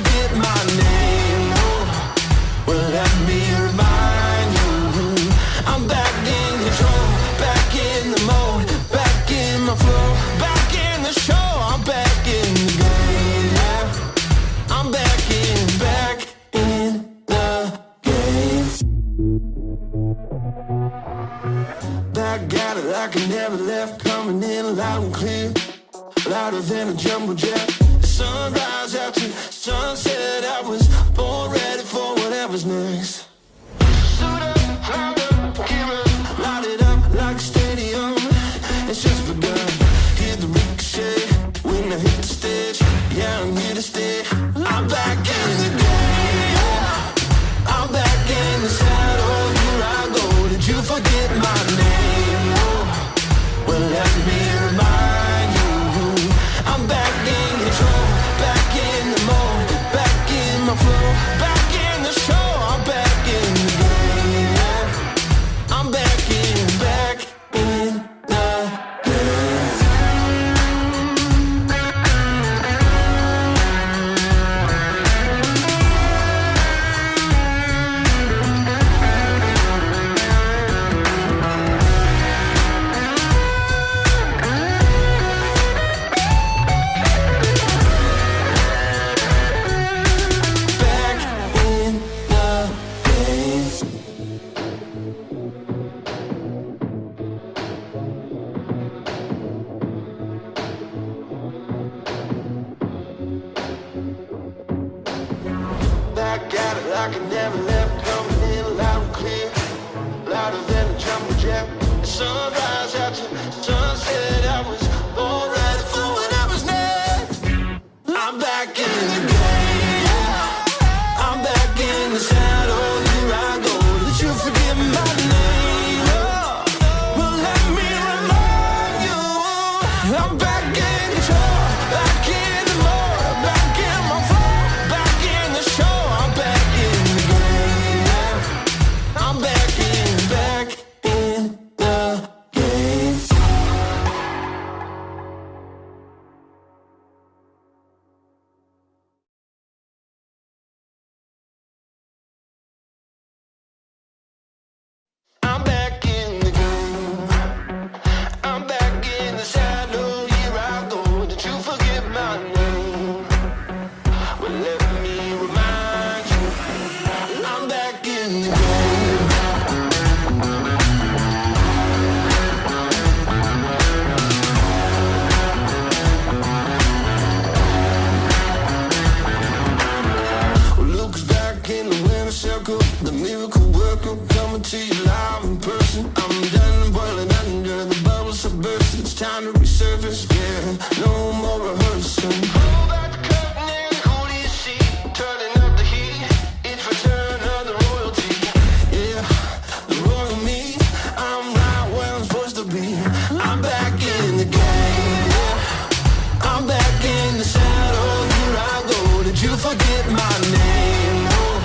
forget my name. Oh, well, let me remind you, I'm back in control, back in the mode, back in my flow, back in the show. I'm back in the game, yeah. I'm back in the game. Back at it like I never left, coming in loud and clear, louder than a jumbo jet. Sunrise after sunset, I was born ready for whatever's next. Suit up, climb up, gear up, light it up like a stadium. It's just begun. Hear the ricochet when I hit the stage. Yeah, I'm here to stay. I'm back in the game. I'm back in the saddle. Here I go. Did you forget my name? Oh, well, let me remind you, I'm back in control, back in the mode, back in my flow, back in the show. I'm back in the game, yeah. I'm back in the game. Back at it like I never left, coming in loud and clear, louder than a jumbo jet. Sunrise after sunset, I was born ready for whatever's next. I'm back in the game, yeah. I'm back in the saddle. Here I go. Did you forget my name? Oh, well, let me remind you, I'm back in control, back in the mode, back in my flow, back in the show. I'm back in the game, yeah. I'm back in the game. I'm back in the game. I'm back in the saddle. Here I go. Did you forget my name? Well, let me remind you, I'm back in the game. Well, Luke's back in the winner circle, the miracle worker coming to you live in person. I'm done boiling under, the bubbles are bursting. It's time to resurface, yeah. No more rehearsing. Pull back the curtain and who do you see? Turning up the heat, it's return of the royalty. Yeah, the royal me, I'm right where I'm supposed to be. I'm back in the game, yeah. I'm back in the saddle. Here I go. Did you forget my name? Oh,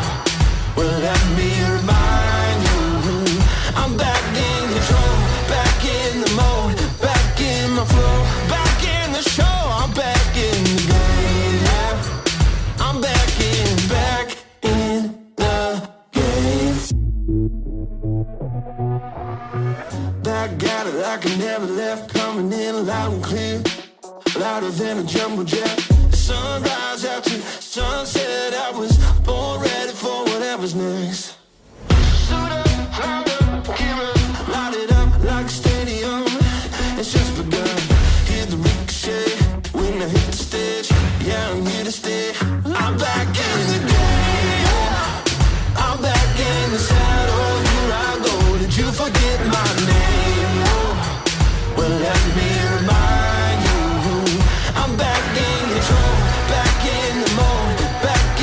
well, let me remind you, I'm back in control, back in the mode, back in my flow, back in the show. I'm back in the game, yeah. I'm back in the game. Back at it like I never left, coming in loud and clear, louder than a jumbo jet. Sunrise after sunset, I was born ready for whatever's next. Suit up, climb up, gear up, light it up like a stadium. It's just begun. Hear the ricochet when I hit the stage. Yeah, I'm here to stay. I'm back in the game, yeah. I'm back in the saddle. Here I go. Did you forget my name? Oh, well, let me remind you, I'm back in control, back in the mode, back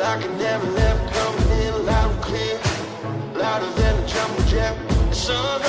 like I never left, coming in loud and clear, louder than a jumbo jet. The sun